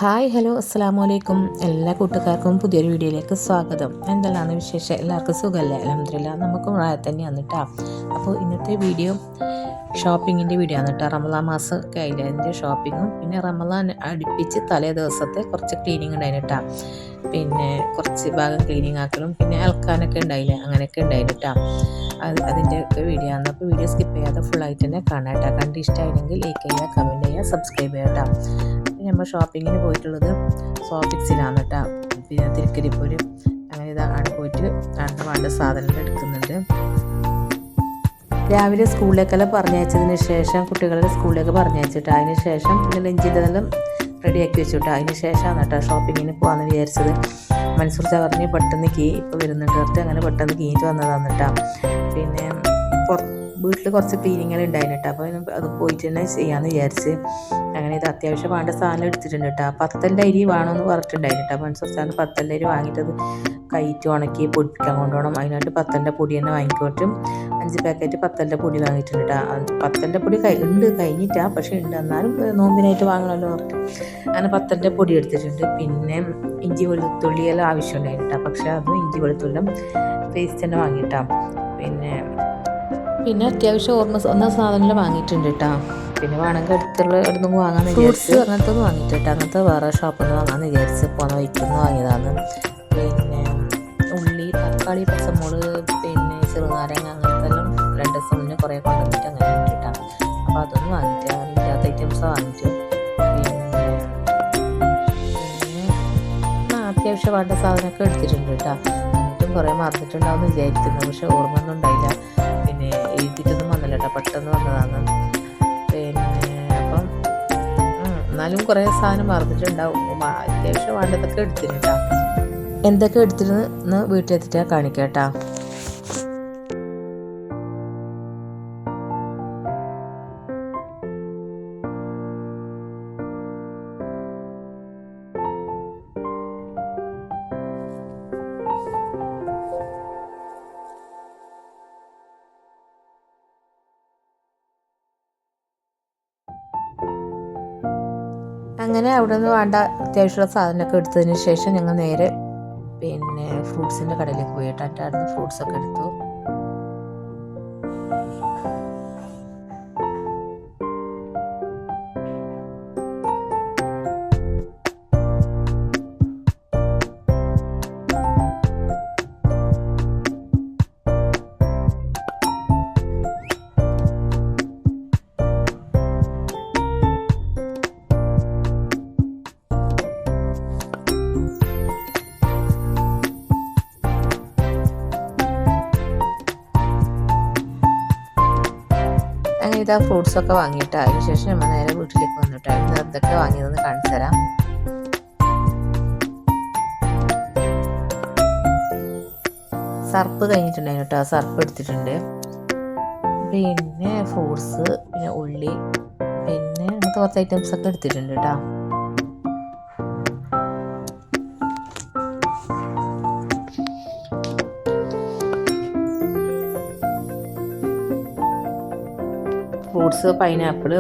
Hi hello അസ്സലാമു അലൈക്കും. എല്ലാ കൂട്ടുകാർക്കും പുതിയൊരു വീഡിയോയിലേക്ക് സ്വാഗതം. എന്തെല്ലാമാണ് വിശേഷം? എല്ലാവർക്കും സുഖമല്ലേ? അൽഹംദുലില്ലാ നമുക്കും റാഹത്തന്നെയാണ് കേട്ടോ. അപ്പോൾ ഇന്നത്തെ വീഡിയോ ഷോപ്പിങ്ങിൻ്റെ വീഡിയോ ആണ് കേട്ടോ. റമദാൻ മാസമൊക്കെ ആയില്ലേ, അതിൻ്റെ ഷോപ്പിങ്ങും പിന്നെ റമദാൻ അടുപ്പിച്ച് തലേ ദിവസത്തെ കുറച്ച് ക്ലീനിങ് ഉണ്ടായിരുന്നു കേട്ടോ. പിന്നെ കുറച്ച് ഭാഗം ക്ലീനിങ് ആക്കലും പിന്നെ അലക്കാനൊക്കെ ഉണ്ടായില്ലേ, അങ്ങനെയൊക്കെ ഉണ്ടായിരുന്നു കേട്ടോ. അതിൻ്റെ ഒക്കെ വീഡിയോ ആണ്. അപ്പോൾ വീഡിയോ സ്കിപ്പ് ചെയ്യാതെ ഫുള്ളായിട്ട് തന്നെ കാണാം കേട്ടോ. കണ്ട് ഇഷ്ടമായിരുന്നെങ്കിൽ ലൈക്ക് ചെയ്യുക, കമൻറ്റ് ചെയ്യുക, സബ്സ്ക്രൈബ് ചെയ്യുക കേട്ടോ. നമ്മൾ ഷോപ്പിങ്ങിന് പോയിട്ടുള്ളത് സോഫിക്സിലാണ് കേട്ടോ. പിന്നെ തിരുക്കരിപ്പൂര് അങ്ങനെ ഇതാണ് പോയിട്ട് വേണ്ട സാധനങ്ങൾ എടുക്കുന്നുണ്ട്. രാവിലെ സ്കൂളിലേക്കെല്ലാം പറഞ്ഞയച്ചതിന് ശേഷം കുട്ടികളെ സ്കൂളിലേക്ക് പറഞ്ഞയച്ചിട്ട് അതിന് ശേഷം പിന്നെ ലഞ്ചിൻ്റെതെല്ലാം റെഡിയാക്കി വെച്ചിട്ട് അതിന് ശേഷമാണ് കേട്ടോ ഷോപ്പിങ്ങിന് പോകാമെന്ന് വിചാരിച്ചത്. മൻസൂർ ചവറിന് പെട്ടെന്ന് ഇപ്പോൾ വരുന്നുണ്ട് കേട്ടോ. അങ്ങനെ പെട്ടെന്ന് കീഞ്ഞിട്ട് വന്നതാണ് കേട്ടോ. പിന്നെ വീട്ടിൽ കുറച്ച് ക്ലീനിങ്ങൾ ഉണ്ടായിരുന്നു കേട്ടോ. അപ്പോൾ അത് പോയിട്ട് തന്നെ ചെയ്യാമെന്ന് വിചാരിച്ച് അങ്ങനെ ഇത് അത്യാവശ്യം വേണ്ട സാധനം എടുത്തിട്ടുണ്ട് കേട്ടോ. 10 അരി വേണമെന്ന് പറഞ്ഞിട്ടുണ്ടായിരുന്നു കേട്ടോ. മനസ്സറിച്ചാണ് 10 അരി വാങ്ങിയിട്ടത് കൈറ്റ് ഉണക്കി പൊടിക്കാൻ കൊണ്ടുപോകണം. അതിനായിട്ട് 10 പൊടി തന്നെ വാങ്ങിക്കോട്ടും 5 പാക്കറ്റ് 10 പൊടി വാങ്ങിയിട്ടുണ്ട് കേട്ടോ. 10 പൊടി കഴിഞ്ഞിട്ടാ, പക്ഷേ ഉണ്ട് എന്നാലും നോമ്പിനായിട്ട് വാങ്ങണമല്ലോ ഓർത്ത് അങ്ങനെ 10 പൊടി എടുത്തിട്ടുണ്ട്. പിന്നെ ഇഞ്ചി വെളുത്തുള്ളിയെല്ലാം ആവശ്യമുണ്ടായിരുന്നു കേട്ടോ. പക്ഷേ അതും ഇഞ്ചി വെളുത്തുള്ളിയും പേസ്റ്റ് തന്നെ വാങ്ങിയിട്ടാ. പിന്നെ അത്യാവശ്യം ഒന്ന സാധനങ്ങൾ വാങ്ങിയിട്ടുണ്ട് കേട്ടോ. പിന്നെ വേണമെങ്കിൽ അടുത്തുനിന്ന് വാങ്ങാമെന്ന് വിചാരിച്ച് അങ്ങനത്തെ ഒന്ന് വാങ്ങിയിട്ട് കേട്ടോ. അങ്ങനത്തെ വേറെ ഷോപ്പിൽ നിന്ന് വാങ്ങാമെന്ന് വിചാരിച്ച് പോകുന്ന വയ്ക്കുന്ന വാങ്ങിയതാണ്. പിന്നെ ഉള്ളി, തക്കാളി, പച്ചമുളക്, പിന്നെ ചെറുനാരങ്ങ അങ്ങനത്തെ എല്ലാം 2 ദിവസം മുന്നേ കുറേ കൊണ്ടുവന്നിട്ട് അങ്ങനെ ഇട്ടിട്ടാണ്. അപ്പോൾ അതൊന്നും വാങ്ങിയിട്ട് ഇല്ലാത്ത ഐറ്റംസ് വാങ്ങിയിട്ട് പിന്നെ അത്യാവശ്യം വേണ്ട സാധനമൊക്കെ എടുത്തിട്ടുണ്ട് കേട്ടോ. എന്നിട്ടും കുറേ മറന്നിട്ടുണ്ടാവുമെന്ന് വിചാരിക്കുന്നു, പക്ഷെ ഓർമ്മ ഒന്നും ഉണ്ടായില്ല. പിന്നെ എഴുതിയിട്ടൊന്നും വന്നില്ല കേട്ടോ, പെട്ടെന്ന് വന്നതാണ്. പിന്നെ അപ്പം എന്നാലും കുറേ സാധനം മറന്നിട്ടുണ്ടാവും. അത്യാവശ്യം വേണ്ടതൊക്കെ എടുത്തിട്ടുണ്ടാ. എന്തൊക്കെ എടുത്തിരുന്ന് വീട്ടിലെത്തിട്ടാ കാണിക്കാം കേട്ടോ. അങ്ങനെ അവിടെ നിന്ന് വേണ്ട അത്യാവശ്യമുള്ള സാധനമൊക്കെ എടുത്തതിന് ശേഷം ഞങ്ങൾ നേരെ പിന്നെ ഫ്രൂട്ട്സിൻ്റെ കടയിലേക്ക് പോയിട്ട് അറ്റാടുന്ന് ഫ്രൂട്ട്സൊക്കെ എടുത്തു. അങ്ങനെ ഇതാ ഫ്രൂട്ട്സൊക്കെ വാങ്ങിയിട്ട് അതിന് ശേഷം നമ്മൾ നേരെ വീട്ടിലേക്ക് വന്നിട്ടായിരുന്നു. അതൊക്കെ വാങ്ങിയതെന്ന് കാണിച്ചു തരാം. സർപ്പ് കഴിഞ്ഞിട്ടുണ്ടായിരുന്നു കേട്ടോ. സർപ്പ് എടുത്തിട്ടുണ്ട്. പിന്നെ ഫ്രൂട്ട്സ്, പിന്നെ ഉള്ളി, പിന്നെ അങ്ങനത്തെ കുറച്ച് ഐറ്റംസൊക്കെ എടുത്തിട്ടുണ്ട് കേട്ടോ. ഫ്രൂട്ട്സ് പൈനാപ്പിൾ,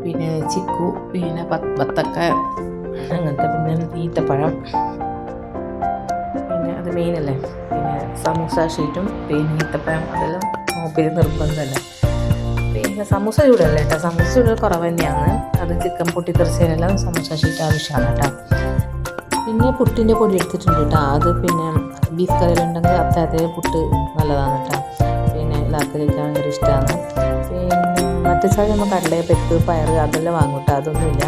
പിന്നെ ചിക്കു, പിന്നെ ബത്തക്ക അങ്ങനത്തെ, പിന്നെ ഈത്തപ്പഴം, പിന്നെ അത് മെയിനല്ലേ. പിന്നെ സമൂസ ഷീറ്റും പിന്നെ ഈത്തപ്പഴം അതെല്ലാം നോപ്പിൽ നിർബന്ധമല്ല. പിന്നെ സമൂസ ചൂടല്ല കേട്ടോ. സമൂസ ചൂട് കുറവ് തന്നെയാണ്. അത് ചിക്കൻ പൊട്ടിത്തെറിച്ചതിനെല്ലാം സമൂസ ഷീറ്റ് ആവശ്യമാണ് കേട്ടോ. പിന്നെ പുട്ടിൻ്റെ പൊടി എടുത്തിട്ടുണ്ട് കേട്ടോ. അത് പിന്നെ ബീഫ് കറിയിലുണ്ടെങ്കിൽ അത്താഴത്തെ പുട്ട് നല്ലതാണ് കേട്ടോ. പിന്നെ എല്ലാവർക്കും കഴിക്കാൻ ഭയങ്കര ഇഷ്ടമാണ്. പിന്നെ മറ്റു സാധനം നമ്മൾ കടല, പെപ്പ്, പയർ അതെല്ലാം വാങ്ങും കേട്ടോ. അതൊന്നുമില്ല.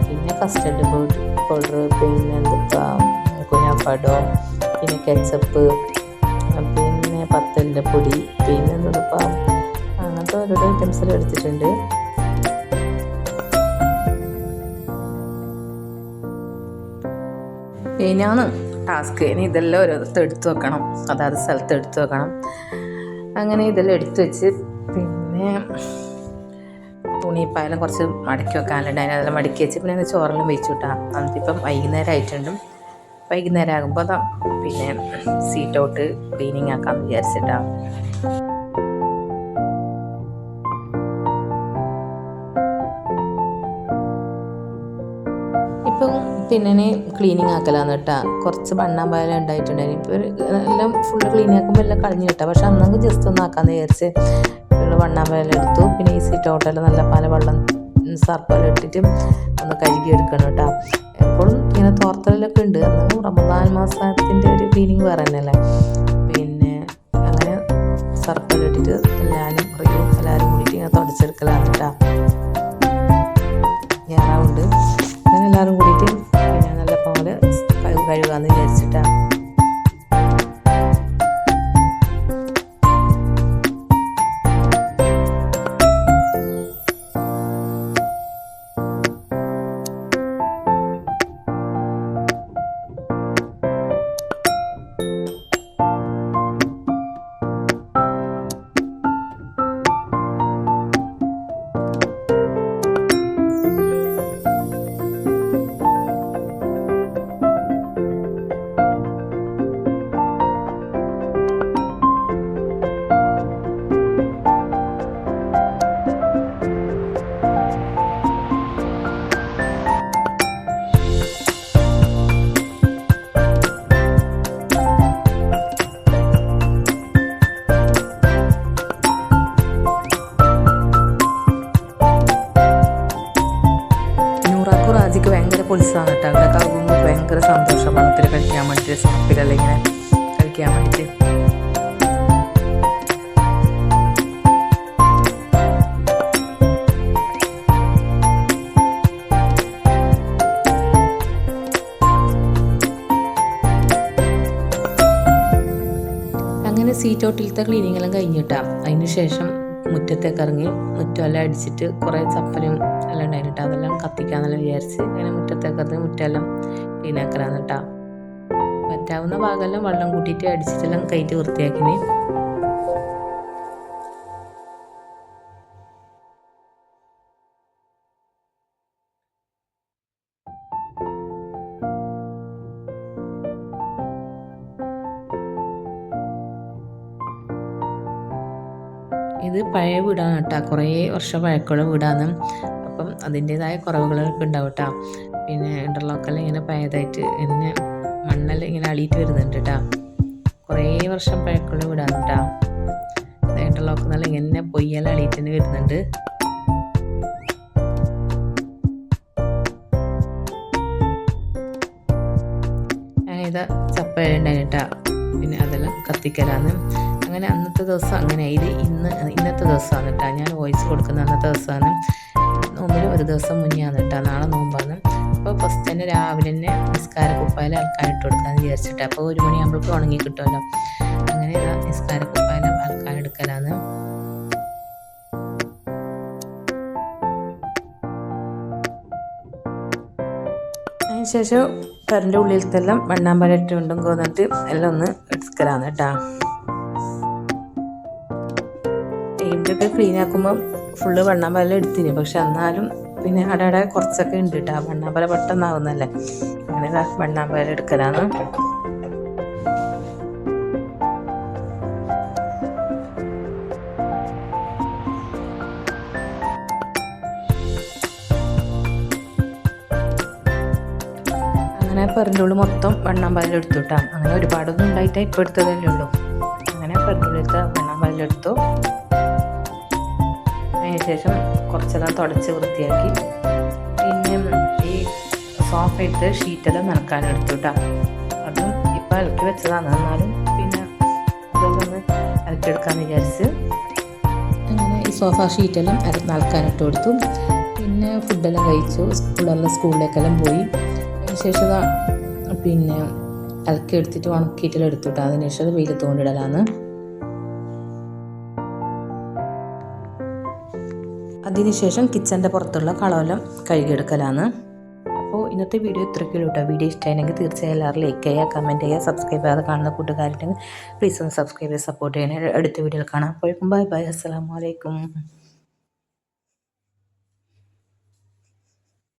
പിന്നെ കസ്റ്റർഡ് പൗഡർ, പിന്നെ എന്താ കുനാഫാഡോ, പിന്നെ കെച്ചപ്പ്, പിന്നെ 10 പൊടി, പിന്നെ എന്താ അങ്ങനത്തെ ഓരോരോ ഐറ്റംസെല്ലാം എടുത്തിട്ടുണ്ട്. ഇനിയാണ് ടാസ്ക്. ഇനി ഇതെല്ലാം ഓരോരുത്തർ എടുത്തു വെക്കണം, അതായത് സ്ഥലത്ത് എടുത്തു വെക്കണം. അങ്ങനെ ഇതെല്ലാം എടുത്തു വെച്ച് പിന്നെ തുണിപ്പായെല്ലാം കുറച്ച് മടക്കി വെക്കാനുണ്ട്. അതിനെല്ലാം മടക്കി വെച്ച് പിന്നെ ചോറെല്ലാം വെച്ചു കിട്ടാം. അതിപ്പം വൈകുന്നേരം ആയിട്ടുണ്ടും. വൈകുന്നേരം ആകുമ്പോൾ അതാ പിന്നെ സീറ്റ് ഔട്ട് ക്ലീനിങ് ആക്കാമെന്ന് വിചാരിച്ചിട്ടാണ്. ഇപ്പം പിന്നെ ക്ലീനിങ് ആക്കലാന്ന് കേട്ടാ. കുറച്ച് വണ്ണാമ്പാല ഉണ്ടായിട്ടുണ്ടായിരുന്നു. ഇപ്പോൾ എല്ലാം ഫുള്ള് ക്ലീൻ ആക്കുമ്പോൾ എല്ലാം കളഞ്ഞു കിട്ടാം. പക്ഷെ അന്നൊക്കെ ജസ്റ്റ് ഒന്ന് ആക്കാമെന്ന് വിചാരിച്ച് ഉള്ള വണ്ണാമ്പാല എടുത്തു. പിന്നെ ഈ സീറ്റ് ഔട്ടെല്ലാം നല്ല പല വെള്ളം സർപ്പെല്ലാം ഇട്ടിട്ട് ഒന്ന് കഴുകി എടുക്കണം കേട്ടോ. എപ്പോഴും ഇങ്ങനെ തോർത്തലൊക്കെ ഉണ്ട്. അന്ന് റമദാൻ മാസത്തിൻ്റെ ഒരു ക്ലീനിങ് വേറെ തന്നെയല്ലേ. പിന്നെ അങ്ങനെ സർപ്പെല്ലാം ഇട്ടിട്ട് എല്ലാവരും കൂടിയിട്ട് ഇങ്ങനെ തുടച്ചെടുക്കലാണ് കേട്ടോ. ഞാറുണ്ട് അങ്ങനെ എല്ലാവരും കൂടിയിട്ട് പിന്നെ നല്ല പോലെ കഴുകാമെന്ന് വിചാരിച്ചിട്ടാണ്. റാജിക്ക് ഭയങ്കര പൊലിസാണ് കേട്ടോ. അവിടെ ആകുമ്പോൾ ഭയങ്കര സന്തോഷം. വെള്ളത്തിൽ കളിക്കാൻ വേണ്ടിയിട്ട്, സർപ്പിലെല്ലാം ഇങ്ങനെ കളിക്കാൻ വേണ്ടിയിട്ട്. അങ്ങനെ സീറ്റ് ഔട്ടിലത്തെ ക്ലീനിങ് എല്ലാം കഴിഞ്ഞിട്ടാണ്. അതിന് ശേഷം മുറ്റത്തേക്ക് ഇറങ്ങി മുറ്റമെല്ലാം അടിച്ചിട്ട് കുറേ ചപ്പലും എല്ലാം ഉണ്ടായിട്ട് അതെല്ലാം കത്തിക്കാന്നെല്ലാം വിചാരിച്ച് അങ്ങനെ മുറ്റത്തേക്ക് ഇറങ്ങി മുറ്റമെല്ലാം ക്ലീനാക്കലാന്ന് കേട്ടോ. പറ്റാവുന്ന ഭാഗമെല്ലാം വെള്ളം കൂട്ടിയിട്ട് അടിച്ചിട്ടെല്ലാം കയറ്റി വൃത്തിയാക്കിന്. ഇത് പഴയ വീടാണ് കേട്ടോ. കുറേ വർഷം പഴക്കമുള്ള വീടാണ്. അപ്പം അതിൻ്റേതായ കുറവുകളൊക്കെ ഉണ്ടാവും കേട്ടോ. പിന്നെ ഇൻ്റർലോക്കെല്ലാം ഇങ്ങനെ പഴയതായിട്ട് എന്നെ മണ്ണെല്ലാം ഇങ്ങനെ അളിയിട്ട് വരുന്നുണ്ട് കേട്ടോ. കുറേ വർഷം പഴക്കമുള്ള വീടാണ് കേട്ടോ. ഇൻ്റർലോക്ക് നല്ല ഇങ്ങനെ പൊയ്യെല്ലാം അളിയിട്ട് തന്നെ വരുന്നുണ്ട്. അങ്ങനെ ഇതാ ചപ്പ ഉണ്ടായി കേട്ടോ. പിന്നെ അതെല്ലാം കത്തിക്കലാന്ന്. അങ്ങനെ അന്നത്തെ ദിവസം അങ്ങനെ ഇത് ഇന്നത്തെ ദിവസമാണ് കേട്ടോ. ഞാൻ വോയിസ് കൊടുക്കുന്ന അന്നത്തെ ദിവസമാണ്. നോമ്പിന് ഒരു ദിവസം മുന്നെയാണ് കേട്ടോ. നാളെ നോമ്പാണ്. അപ്പോൾ ഫസ്റ്റ് തന്നെ രാവിലെ തന്നെ നിസ്കാരക്കുപ്പായിൽ അലക്കാനിട്ട് കൊടുക്കാമെന്ന് വിചാരിച്ചിട്ട്. അപ്പോൾ 1 മണിയാകുമ്പോഴേക്കും ഉണങ്ങി കിട്ടുമല്ലോ. അങ്ങനെ നിസ്കാരക്കുപ്പായിൽ അലക്കാനെടുക്കലാണ്. അതിനുശേഷം പെരൻ്റെ ഉള്ളിലത്തെല്ലാം വണ്ണാമ്പലറ്റ് ഉണ്ടും കൊന്നിട്ട് എല്ലാം ഒന്ന് എടുക്കലാണ് കേട്ടോ. ടൈമിലൊക്കെ ക്ലീൻ ആക്കുമ്പോൾ ഫുള്ള് വണ്ണാമ്പല എടുത്തിന്. പക്ഷെ എന്നാലും പിന്നെ അവിടെ കുറച്ചൊക്കെ ഉണ്ട് കേട്ടോ. വണ്ണാമ്പല പെട്ടെന്നാവുന്നല്ലേ. അങ്ങനെ വണ്ണാമ്പല എടുക്കലാണ്. അങ്ങനെ പെരൻ്റെ ഉള്ളിൽ മൊത്തം വണ്ണാമ്പല എടുത്തു കേട്ടോ. അങ്ങനെ ഒരുപാടൊന്നും ഉണ്ടായിട്ടാണ് ഇപ്പോൾ എടുത്തതല്ലേ ഉള്ളൂ. അങ്ങനെ പെരൻ്റെ ഉള്ളിലത്തെ വണ്ണാമ്പല എടുത്തു. അതിനുശേഷം കുറച്ചെല്ലാം തുടച്ച് വൃത്തിയാക്കി. പിന്നെ ഈ സോഫ ഇട്ട് ഷീറ്റെല്ലാം നനക്കാനെടുത്തു കേട്ടോ. അതും ഇപ്പം അലക്കി വെച്ചതാണ്. എന്നാലും പിന്നെ ഇതൊന്ന് അലക്കിയെടുക്കാമെന്ന് വിചാരിച്ച് അങ്ങനെ ഈ സോഫ ഷീറ്റെല്ലാം നനക്കാനിട്ട് കൊടുത്തു. പിന്നെ ഫുഡെല്ലാം കഴിച്ചു. സ്കൂളിലേക്കെല്ലാം പോയി. അതിനുശേഷം പിന്നെ അലക്കി എടുത്തിട്ട് ഉണക്കിയിട്ടെല്ലാം എടുത്തു കേട്ടോ. അതിനുശേഷം വെയിലത്ത് കൊണ്ടിടലാണ്. അതിനുശേഷം കിച്ചൻ്റെ പുറത്തുള്ള കളമെല്ലാം കഴുകിയെടുക്കലാണ്. അപ്പോൾ ഇന്നത്തെ വീഡിയോ ഇത്രയ്ക്കുള്ളൂ കേട്ടോ. വീഡിയോ ഇഷ്ടമായെങ്കിൽ തീർച്ചയായും എല്ലാവരും ലൈക്ക് ചെയ്യുക, കമൻറ്റ് ചെയ്യുക, സബ്സ്ക്രൈബ് ചെയ്യാതെ കാണുന്ന കൂട്ടുകാരുണ്ടെങ്കിൽ പ്ലീസ് ഒന്ന് സബ്സ്ക്രൈബ് ചെയ്ത് സപ്പോർട്ട് ചെയ്യണേ. അടുത്ത വീഡിയോയിൽ കാണാം. അപ്പോഴേക്കും ബൈ ബൈ. അസ്സലാമു അലൈക്കും.